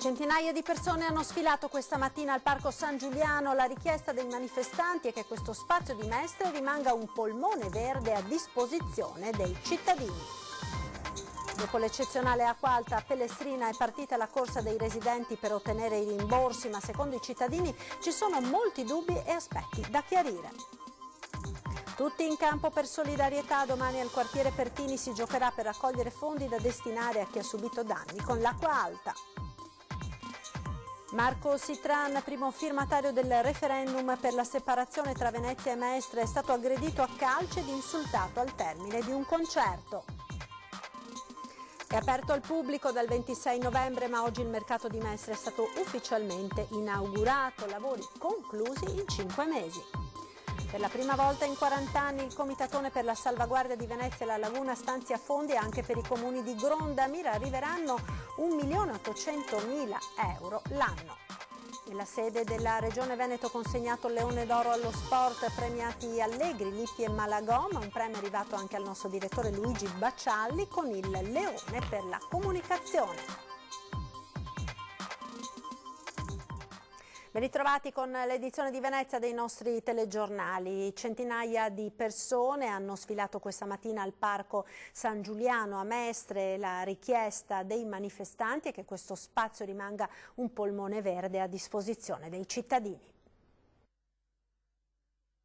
Centinaia di persone hanno sfilato questa mattina al Parco San Giuliano. La richiesta dei manifestanti è che questo spazio di Mestre rimanga un polmone verde a disposizione dei cittadini. Dopo l'eccezionale acqua alta a Pellestrina è partita la corsa dei residenti per ottenere i rimborsi, ma secondo i cittadini ci sono molti dubbi e aspetti da chiarire. Tutti in campo per solidarietà. Domani al quartiere Pertini si giocherà per raccogliere fondi da destinare a chi ha subito danni con l'acqua alta. Marco Sitran, primo firmatario del referendum per la separazione tra Venezia e Mestre, è stato aggredito a calci ed insultato al termine di un concerto. È aperto al pubblico dal 26 novembre, ma oggi il mercato di Mestre è stato ufficialmente inaugurato, lavori conclusi in 5 mesi. Per la prima volta in 40 anni il Comitatone per la salvaguardia di Venezia e la Laguna stanzia fondi anche per i comuni di Grondamira. Arriveranno 1.800.000 euro l'anno. Nella sede della Regione Veneto consegnato il Leone d'Oro allo sport, premiati Allegri, Lippi e Malagoma, un premio arrivato anche al nostro direttore Luigi Baccialli con il Leone per la comunicazione. Ben ritrovati con l'edizione di Venezia dei nostri telegiornali. Centinaia di persone hanno sfilato questa mattina al Parco San Giuliano a Mestre. La richiesta dei manifestanti è che questo spazio rimanga un polmone verde a disposizione dei cittadini.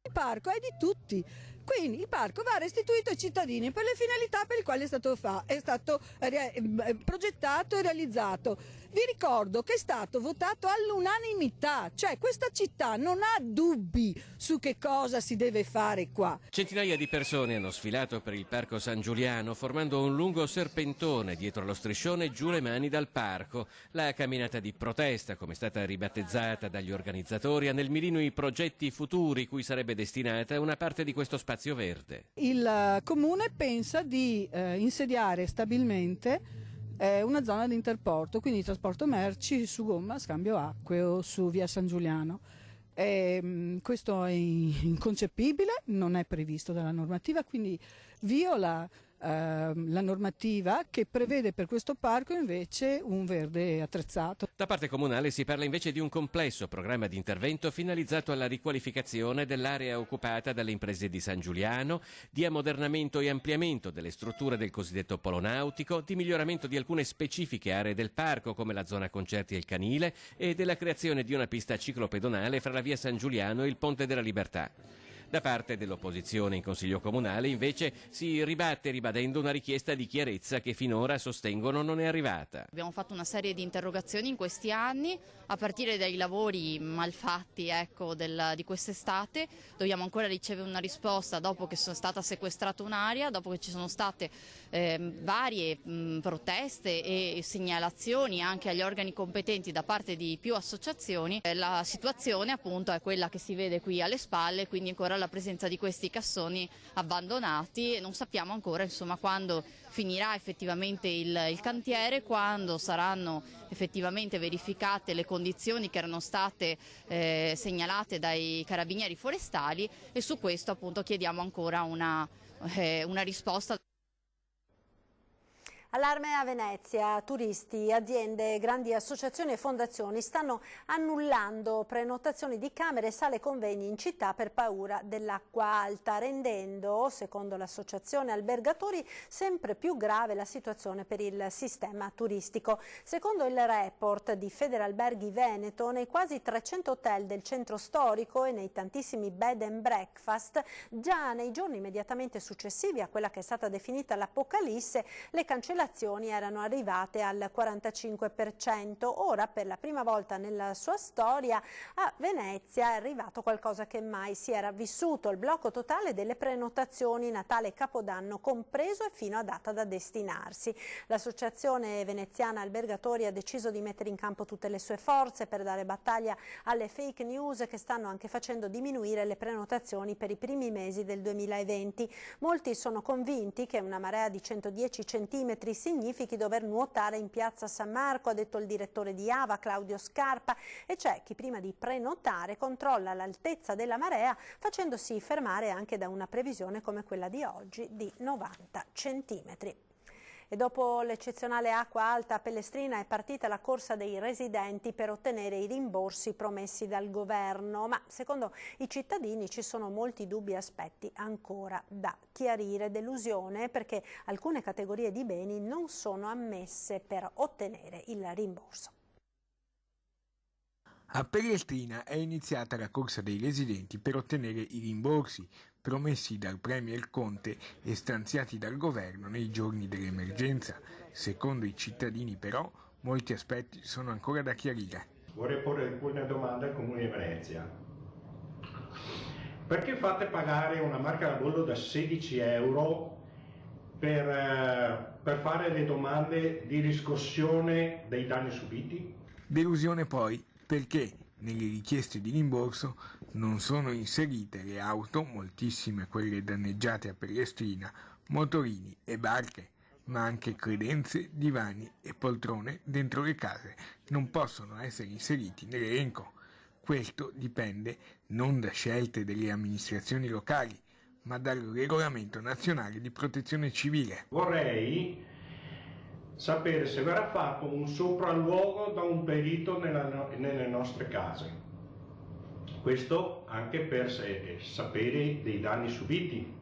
Il parco è di tutti, quindi il parco va restituito ai cittadini per le finalità per le quali è stato progettato e realizzato. Vi ricordo che è stato votato all'unanimità, cioè questa città non ha dubbi su che cosa si deve fare qua. Centinaia di persone hanno sfilato per il Parco San Giuliano formando un lungo serpentone dietro lo striscione Giù le mani dal parco. La camminata di protesta, come è stata ribattezzata dagli organizzatori, ha nel mirino i progetti futuri cui sarebbe destinata una parte di questo spazio verde. Il comune pensa di insediare stabilmente una zona di interporto, quindi trasporto merci su gomma, scambio acqueo su via San Giuliano. Questo è inconcepibile, non è previsto dalla normativa, quindi viola la normativa che prevede per questo parco invece un verde attrezzato. Da parte comunale si parla invece di un complesso programma di intervento finalizzato alla riqualificazione dell'area occupata dalle imprese di San Giuliano, di ammodernamento e ampliamento delle strutture del cosiddetto polo nautico, di miglioramento di alcune specifiche aree del parco come la zona concerti e il canile e della creazione di una pista ciclopedonale fra la via San Giuliano e il Ponte della Libertà. Da parte dell'opposizione in Consiglio Comunale invece si ribatte ribadendo una richiesta di chiarezza che finora sostengono non è arrivata. Abbiamo fatto una serie di interrogazioni in questi anni, a partire dai lavori malfatti di quest'estate. Dobbiamo ancora ricevere una risposta dopo che sono stata sequestrata un'area, dopo che ci sono state varie proteste e segnalazioni anche agli organi competenti da parte di più associazioni. La situazione appunto è quella che si vede qui alle spalle, quindi ancora la presenza di questi cassoni abbandonati e non sappiamo ancora quando finirà effettivamente il cantiere, quando saranno effettivamente verificate le condizioni che erano state segnalate dai carabinieri forestali e su questo appunto chiediamo ancora una risposta. Allarme a Venezia, turisti, aziende, grandi associazioni e fondazioni stanno annullando prenotazioni di camere, sale e convegni in città per paura dell'acqua alta, rendendo, secondo l'associazione albergatori, sempre più grave la situazione per il sistema turistico. Secondo il report di Federalberghi Veneto, nei quasi 300 hotel del centro storico e nei tantissimi bed and breakfast, già nei giorni immediatamente successivi a quella che è stata definita l'apocalisse, le cancellazioni erano arrivate al 45%. Ora, per la prima volta nella sua storia, a Venezia è arrivato qualcosa che mai si era vissuto: il blocco totale delle prenotazioni, Natale e Capodanno compreso e fino a data da destinarsi. L'associazione veneziana albergatori ha deciso di mettere in campo tutte le sue forze per dare battaglia alle fake news che stanno anche facendo diminuire le prenotazioni per i primi mesi del 2020. Molti sono convinti che una marea di 110 centimetri significhi dover nuotare in piazza San Marco, ha detto il direttore di AVA Claudio Scarpa, e c'è chi prima di prenotare controlla l'altezza della marea facendosi fermare anche da una previsione come quella di oggi di 90 centimetri. E dopo l'eccezionale acqua alta a Pellestrina è partita la corsa dei residenti per ottenere i rimborsi promessi dal governo, ma secondo i cittadini ci sono molti dubbi e aspetti ancora da chiarire. Delusione perché alcune categorie di beni non sono ammesse per ottenere il rimborso. A Pellestrina è iniziata la corsa dei residenti per ottenere i rimborsi promessi dal Premier Conte e stanziati dal governo nei giorni dell'emergenza. Secondo i cittadini però molti aspetti sono ancora da chiarire. Vorrei porre alcune domande al Comune di Venezia. Perché fate pagare una marca da bollo da 16 euro per fare le domande di riscossione dei danni subiti? Delusione poi perché nelle richieste di rimborso non sono inserite le auto, moltissime quelle danneggiate a Pellestrina, motorini e barche, ma anche credenze, divani e poltrone dentro le case non possono essere inseriti nell'elenco. Questo dipende non da scelte delle amministrazioni locali, ma dal regolamento nazionale di protezione civile. Vorrei sapere se verrà fatto un sopralluogo da un perito nelle nostre case. Questo anche per sapere dei danni subiti.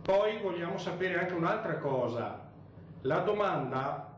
Poi vogliamo sapere anche un'altra cosa. La domanda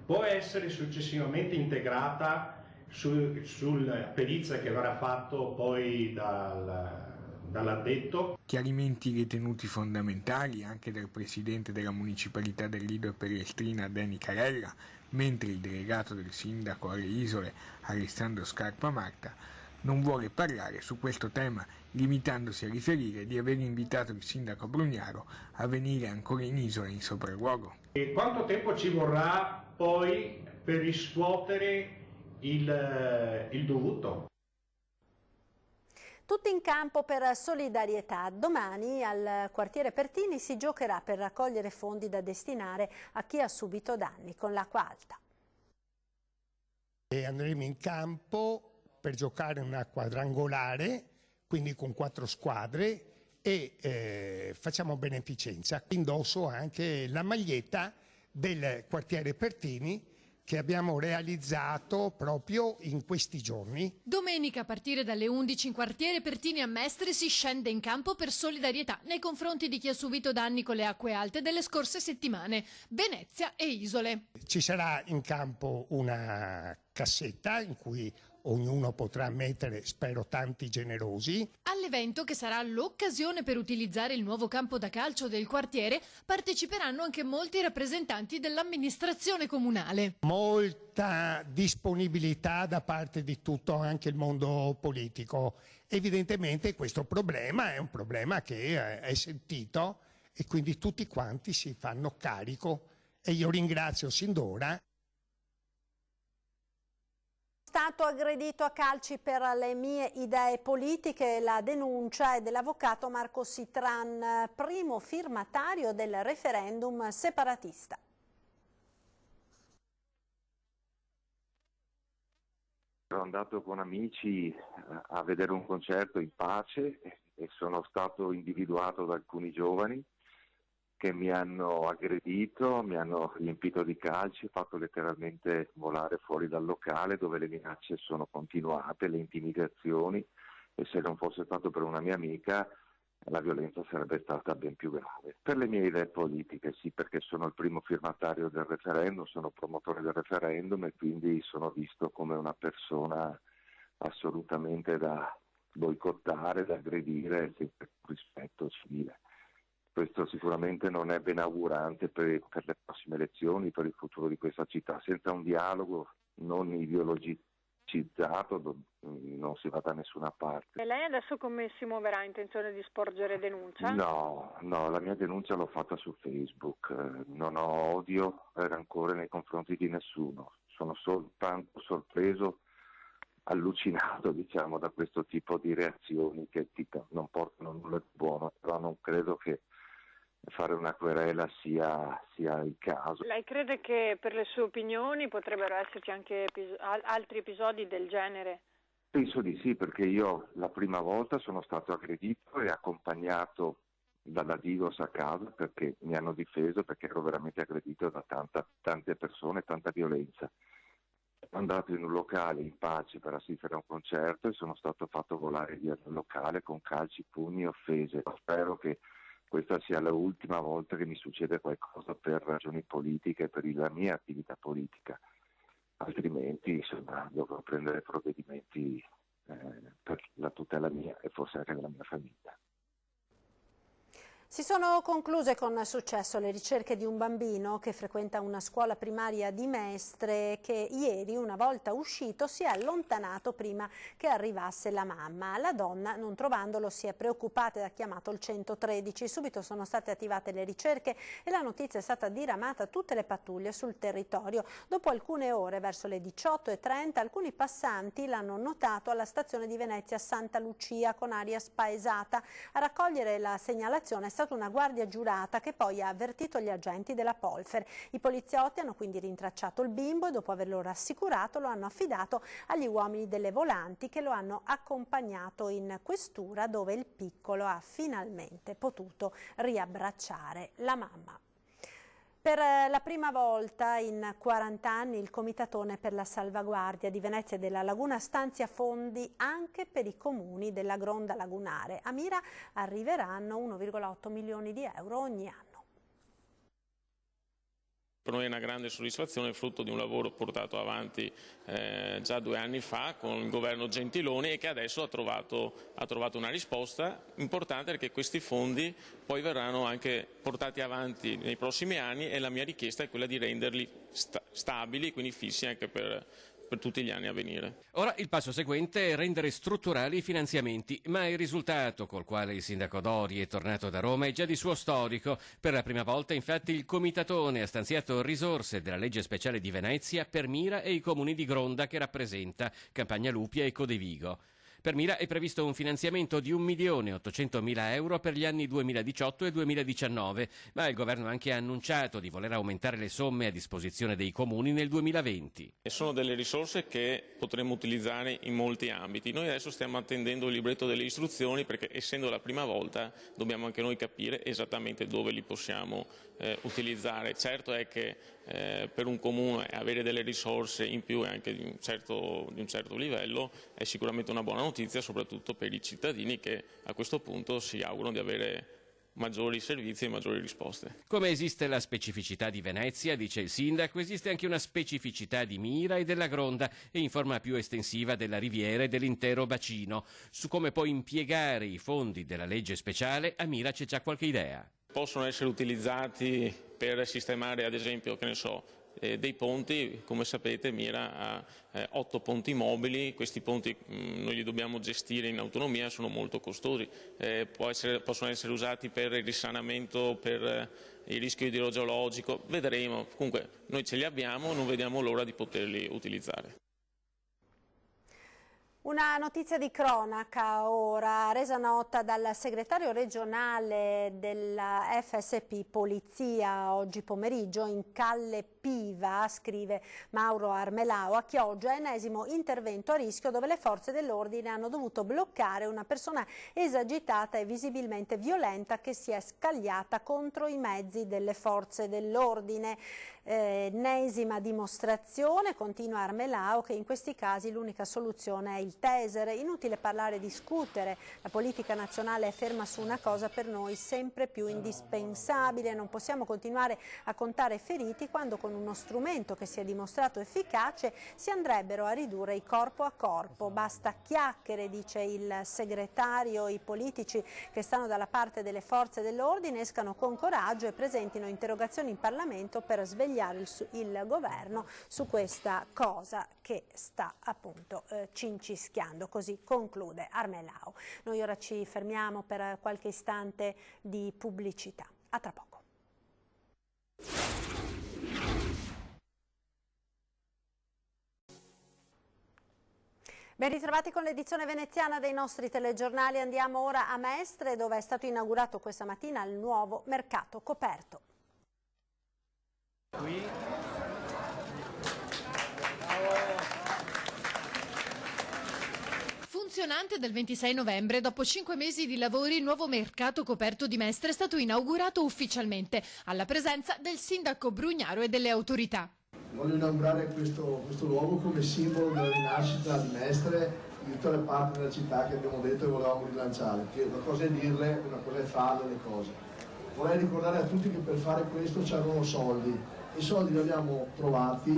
può essere successivamente integrata sulla perizia che verrà fatto poi dall'addetto. Chiarimenti ritenuti fondamentali anche dal presidente della municipalità del Lido e Pellestrina, Deni Carella, mentre il delegato del sindaco alle isole, Alessandro Scarpa Marta, non vuole parlare su questo tema, limitandosi a riferire di aver invitato il sindaco Brugnaro a venire ancora in isola in sopralluogo. E quanto tempo ci vorrà poi per riscuotere il dovuto? Tutti in campo per solidarietà. Domani al quartiere Pertini si giocherà per raccogliere fondi da destinare a chi ha subito danni con l'acqua alta. E andremo in campo per giocare una quadrangolare, quindi con 4 squadre, e facciamo beneficenza. Indosso anche la maglietta del quartiere Pertini che abbiamo realizzato proprio in questi giorni. Domenica a partire dalle 11 in quartiere Pertini a Mestre si scende in campo per solidarietà nei confronti di chi ha subito danni con le acque alte delle scorse settimane, Venezia e isole. Ci sarà in campo una cassetta in cui ognuno potrà mettere, spero, tanti generosi. All'evento, che sarà l'occasione per utilizzare il nuovo campo da calcio del quartiere, parteciperanno anche molti rappresentanti dell'amministrazione comunale. Molta disponibilità da parte di tutto anche il mondo politico. Evidentemente questo problema è un problema che è sentito e quindi tutti quanti si fanno carico e io ringrazio sin d'ora. Stato aggredito a calci per le mie idee politiche, la denuncia è dell'avvocato Marco Sitran, primo firmatario del referendum separatista. Sono andato con amici a vedere un concerto in pace e sono stato individuato da alcuni giovani che mi hanno aggredito, mi hanno riempito di calci, fatto letteralmente volare fuori dal locale, dove le minacce sono continuate, le intimidazioni, e se non fosse stato per una mia amica la violenza sarebbe stata ben più grave. Per le mie idee politiche sì, perché sono il primo firmatario del referendum, sono promotore del referendum e quindi sono visto come una persona assolutamente da boicottare, da aggredire, sempre con rispetto civile. Questo sicuramente non è ben augurante per le prossime elezioni, per il futuro di questa città. Senza un dialogo non ideologizzato non si va da nessuna parte. E lei adesso come si muoverà? Ha intenzione di sporgere denuncia? No, la mia denuncia l'ho fatta su Facebook. Non ho odio e rancore nei confronti di nessuno. Sono soltanto sorpreso, allucinato diciamo da questo tipo di reazioni che non portano nulla di buono, però non credo che fare una querela sia il caso. Lei crede che per le sue opinioni potrebbero esserci anche altri episodi del genere? Penso di sì, perché io la prima volta sono stato aggredito e accompagnato dalla Digos a casa perché mi hanno difeso, perché ero veramente aggredito da tante persone, tanta violenza. Sono andato in un locale in pace per assistere a un concerto e sono stato fatto volare via dal locale con calci, pugni e offese. Spero che questa sia l'ultima volta che mi succede qualcosa per ragioni politiche, per la mia attività politica, altrimenti insomma, dovrò prendere provvedimenti per la tutela mia e forse anche della mia famiglia. Si sono concluse con successo le ricerche di un bambino che frequenta una scuola primaria di Mestre che ieri, una volta uscito, si è allontanato prima che arrivasse la mamma. La donna, non trovandolo, si è preoccupata e ha chiamato il 113. Subito sono state attivate le ricerche e la notizia è stata diramata a tutte le pattuglie sul territorio. Dopo alcune ore, verso le 18:30, alcuni passanti l'hanno notato alla stazione di Venezia Santa Lucia con aria spaesata. A raccogliere la segnalazione è stata una guardia giurata che poi ha avvertito gli agenti della Polfer. I poliziotti hanno quindi rintracciato il bimbo e dopo averlo rassicurato lo hanno affidato agli uomini delle volanti che lo hanno accompagnato in questura dove il piccolo ha finalmente potuto riabbracciare la mamma. Per la prima volta in 40 anni il Comitatone per la salvaguardia di Venezia e della Laguna stanzia fondi anche per i comuni della Gronda lagunare. A Mira arriveranno 1,8 milioni di euro ogni anno. Per noi è una grande soddisfazione, frutto di un lavoro portato avanti già 2 anni fa con il governo Gentiloni e che adesso ha trovato una risposta importante, perché questi fondi poi verranno anche portati avanti nei prossimi anni e la mia richiesta è quella di renderli stabili, quindi fissi anche per tutti gli anni a venire. Ora il passo seguente è rendere strutturali i finanziamenti, ma il risultato col quale il sindaco Dori è tornato da Roma è già di suo storico. Per la prima volta infatti il Comitatone ha stanziato risorse della legge speciale di Venezia per Mira e i comuni di Gronda che rappresenta, Campagna Lupia e Codevigo. Per Mira è previsto un finanziamento di 1.800.000 euro per gli anni 2018 e 2019, ma il governo ha anche annunciato di voler aumentare le somme a disposizione dei comuni nel 2020. E sono delle risorse che potremo utilizzare in molti ambiti. Noi adesso stiamo attendendo il libretto delle istruzioni perché, essendo la prima volta, dobbiamo anche noi capire esattamente dove li possiamo utilizzare. Certo è che per un comune avere delle risorse in più e anche di un certo livello è sicuramente una buona notizia, soprattutto per i cittadini che a questo punto si augurano di avere maggiori servizi e maggiori risposte. Come esiste la specificità di Venezia, dice il sindaco, esiste anche una specificità di Mira e della Gronda e in forma più estensiva della Riviera e dell'intero bacino. Su come poi impiegare i fondi della legge speciale, a Mira c'è già qualche idea. Possono essere utilizzati per sistemare, ad esempio, dei ponti. Come sapete Mira ha 8 ponti mobili, questi ponti noi li dobbiamo gestire in autonomia, sono molto costosi, possono essere usati per il risanamento, per il rischio idrogeologico, vedremo. Comunque noi ce li abbiamo, non vediamo l'ora di poterli utilizzare. Una notizia di cronaca ora, resa nota dal segretario regionale della FSP Polizia oggi pomeriggio in Calle Piva, scrive Mauro Armelao, a Chioggia, ennesimo intervento a rischio dove le forze dell'ordine hanno dovuto bloccare una persona esagitata e visibilmente violenta che si è scagliata contro i mezzi delle forze dell'ordine. Ennesima dimostrazione, continua Armelao, che in questi casi l'unica soluzione è il taser. Inutile parlare e discutere, la politica nazionale è ferma su una cosa per noi sempre più indispensabile. Non possiamo continuare a contare feriti quando con uno strumento che si è dimostrato efficace si andrebbero a ridurre i corpo a corpo. Basta chiacchiere, dice il segretario. I politici che stanno dalla parte delle forze dell'ordine escano con coraggio e presentino interrogazioni in Parlamento per svegliare il governo su questa cosa che sta appunto cincischiando, così conclude Armelao. Noi ora ci fermiamo per qualche istante di pubblicità. A tra poco. Ben ritrovati con l'edizione veneziana dei nostri telegiornali. Andiamo ora a Mestre, dove è stato inaugurato questa mattina il nuovo mercato coperto. Emozionante del 26 novembre, dopo 5 mesi di lavori, il nuovo mercato coperto di Mestre è stato inaugurato ufficialmente, alla presenza del sindaco Brugnaro e delle autorità. Voglio inaugurare questo luogo come simbolo della rinascita di Mestre di tutte le parti della città che abbiamo detto e volevamo rilanciare. Che una cosa è dirle, una cosa è farle le cose. Vorrei ricordare a tutti che per fare questo c'erano soldi. I soldi li abbiamo trovati,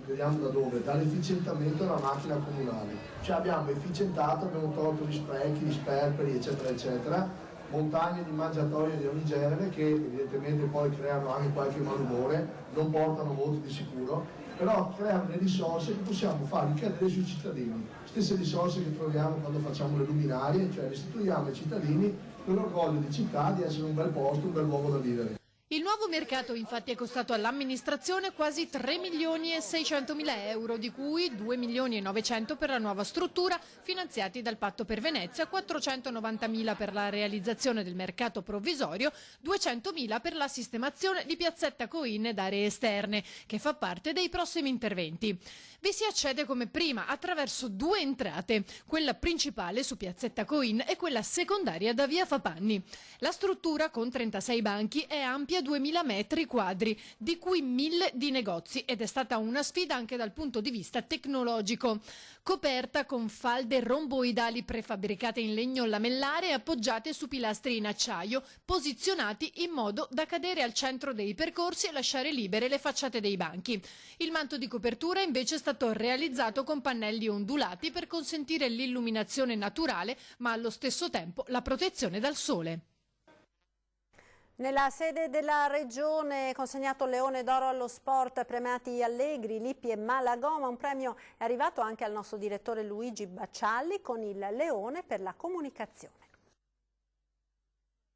vediamo da dove, dall'efficientamento della macchina comunale. Cioè abbiamo efficientato, abbiamo tolto gli sprechi, gli sperperi, eccetera, eccetera, montagne di mangiatoie di ogni genere che evidentemente poi creano anche qualche malumore, non portano molto di sicuro, però creano delle risorse che possiamo far ricadere sui cittadini. Stesse risorse che troviamo quando facciamo le luminarie, cioè restituiamo ai cittadini quell'orgoglio di città di essere un bel posto, un bel luogo da vivere. Il nuovo mercato infatti è costato all'amministrazione quasi 3.600.000 euro, di cui 2.900.000 per la nuova struttura, finanziati dal Patto per Venezia, 490.000 per la realizzazione del mercato provvisorio, 200.000 per la sistemazione di Piazzetta Coin ed aree esterne, che fa parte dei prossimi interventi. Vi si accede come prima attraverso 2 entrate, quella principale su Piazzetta Coin e quella secondaria da via Fapanni. La struttura, con 36 banchi, è ampia 2.000 metri quadri, di cui 1.000 di negozi, ed è stata una sfida anche dal punto di vista tecnologico. Coperta con falde romboidali prefabbricate in legno lamellare e appoggiate su pilastri in acciaio, posizionati in modo da cadere al centro dei percorsi e lasciare libere le facciate dei banchi. Il manto di copertura invece è stato realizzato con pannelli ondulati per consentire l'illuminazione naturale, ma allo stesso tempo la protezione dal sole. Nella sede della Regione consegnato il Leone d'Oro allo sport, premiati Allegri, Lippi e Malagoma. Un premio è arrivato anche al nostro direttore Luigi Baccialli con il Leone per la comunicazione.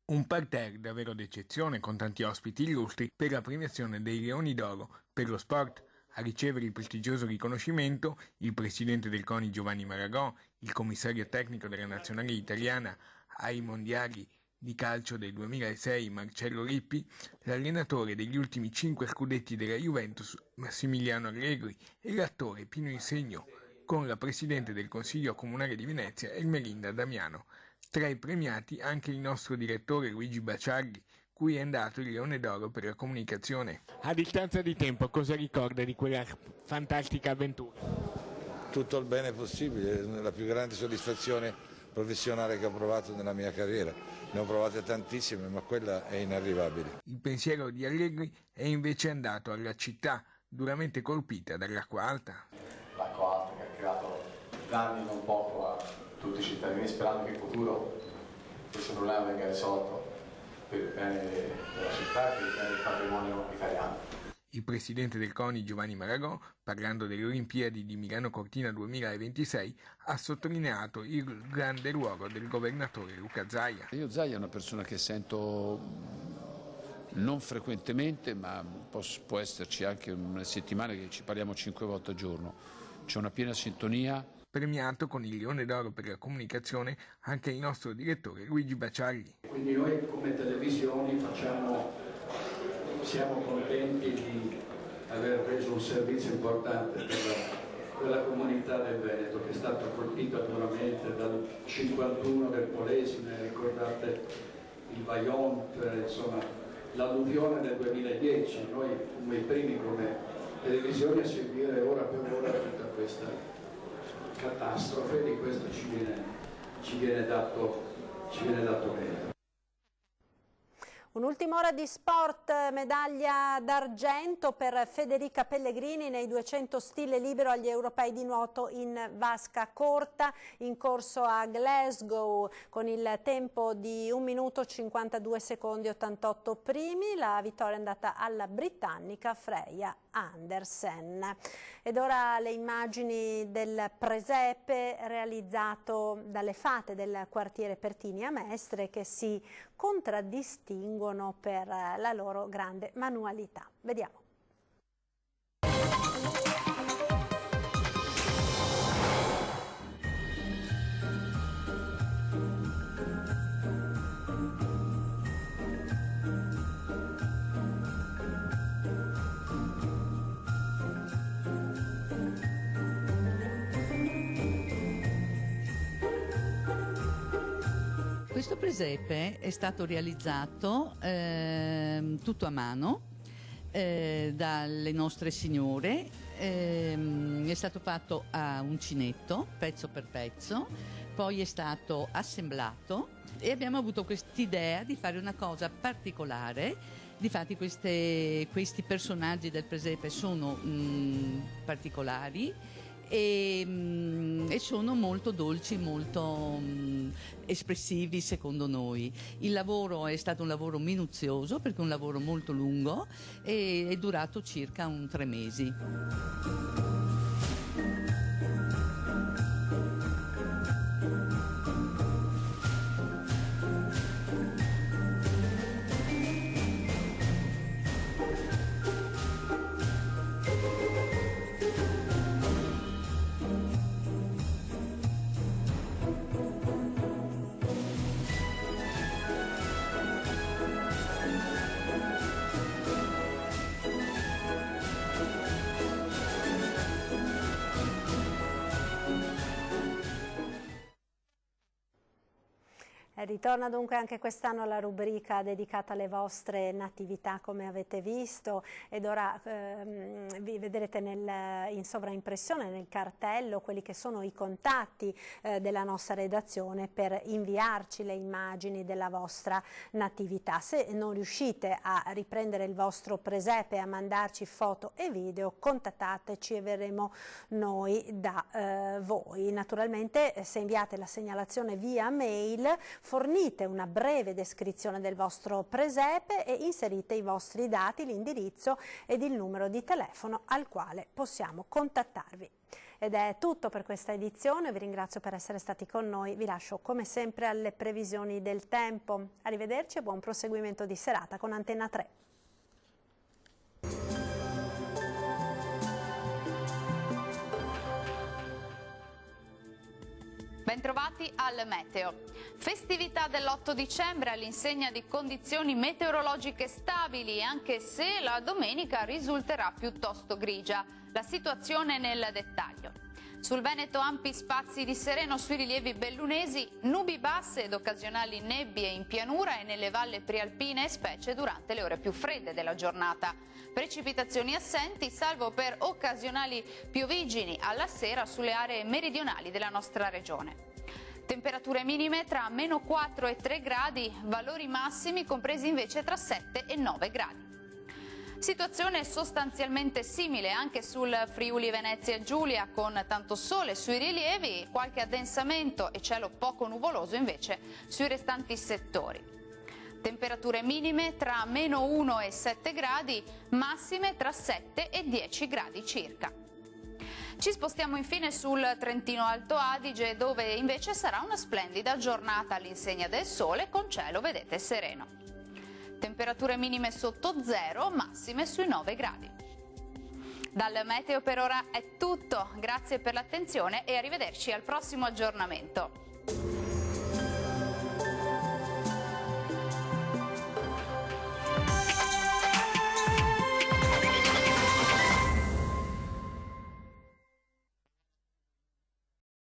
Un parterre davvero d'eccezione con tanti ospiti illustri per la premiazione dei Leoni d'Oro per lo sport. A ricevere il prestigioso riconoscimento il presidente del CONI Giovanni Maragò, il commissario tecnico della nazionale italiana ai mondiali di calcio del 2006 Marcello Lippi, l'allenatore degli ultimi 5 scudetti della Juventus Massimiliano Allegri e l'attore Pino Insegno, con la presidente del Consiglio Comunale di Venezia Ermelinda Damiano. Tra i premiati anche il nostro direttore Luigi Baccialli, cui è andato il Leone d'Oro per la comunicazione. A distanza di tempo, cosa ricorda di quella fantastica avventura? Tutto il bene possibile, la più grande soddisfazione professionale che ho provato nella mia carriera. Ne ho provate tantissime, ma quella è inarrivabile. Il pensiero di Allegri è invece andato alla città, duramente colpita dall'acqua alta. L'acqua alta che ha creato danni non poco a tutti i cittadini, sperando che in futuro questo problema venga risolto per il bene della città e per il bene del patrimonio italiano. Il presidente del CONI Giovanni Maragò, parlando delle Olimpiadi di Milano Cortina 2026, ha sottolineato il grande ruolo del governatore Luca Zaia. Io Zaia è una persona che sento non frequentemente, ma può esserci anche una settimana che ci parliamo 5 volte al giorno. C'è una piena sintonia. Premiato con il Leone d'Oro per la comunicazione anche il nostro direttore Luigi Baccialli. Quindi noi come televisioni siamo contenti di aver reso un servizio importante per quella comunità del Veneto che è stata colpita duramente dal 51 del Polesine, ricordate il Vajont, insomma l'alluvione del 2010. Noi come i primi come televisioni a seguire ora per ora tutta questa catastrofe, di questo ci viene dato merito. Un'ultima ora di sport, medaglia d'argento per Federica Pellegrini nei 200 stile libero agli europei di nuoto in vasca corta, in corso a Glasgow con il tempo di 1 minuto 52 secondi 88 primi. La vittoria è andata alla britannica Freya Andersen. Ed ora le immagini del presepe realizzato dalle fate del quartiere Pertini a Mestre, che si contraddistinguono per la loro grande manualità. Vediamo. Questo presepe è stato realizzato tutto a mano dalle nostre signore, è stato fatto a uncinetto, pezzo per pezzo, poi è stato assemblato e abbiamo avuto quest'idea di fare una cosa particolare. Difatti questi personaggi del presepe sono particolari e sono molto dolci, molto espressivi secondo noi. Il lavoro è stato un lavoro minuzioso perché è un lavoro molto lungo e è durato circa 3 mesi. Ritorna dunque anche quest'anno la rubrica dedicata alle vostre natività, come avete visto, ed ora vi vedrete in sovraimpressione nel cartello quelli che sono i contatti della nostra redazione per inviarci le immagini della vostra natività. Se non riuscite a riprendere il vostro presepe e a mandarci foto e video, contattateci e verremo noi da voi. Naturalmente se inviate la segnalazione via mail, fornite una breve descrizione del vostro presepe e inserite i vostri dati, l'indirizzo ed il numero di telefono al quale possiamo contattarvi. Ed è tutto per questa edizione, vi ringrazio per essere stati con noi, vi lascio come sempre alle previsioni del tempo. Arrivederci e buon proseguimento di serata con Antenna 3. Bentrovati al Meteo. Festività dell'8 dicembre all'insegna di condizioni meteorologiche stabili, anche se la domenica risulterà piuttosto grigia. La situazione nel dettaglio. Sul Veneto ampi spazi di sereno sui rilievi bellunesi, nubi basse ed occasionali nebbie in pianura e nelle valle prealpine, specie durante le ore più fredde della giornata. Precipitazioni assenti, salvo per occasionali piovigini alla sera sulle aree meridionali della nostra regione. Temperature minime tra -4 e 3 gradi, valori massimi compresi invece tra 7 e 9 gradi. Situazione sostanzialmente simile anche sul Friuli Venezia Giulia, con tanto sole sui rilievi, qualche addensamento e cielo poco nuvoloso invece sui restanti settori. Temperature minime tra -1 e 7 gradi, massime tra 7 e 10 gradi circa. Ci spostiamo infine sul Trentino Alto Adige, dove invece sarà una splendida giornata all'insegna del sole con cielo, vedete, sereno. Temperature minime sotto zero, massime sui 9 gradi. Dal Meteo per ora è tutto, grazie per l'attenzione e arrivederci al prossimo aggiornamento.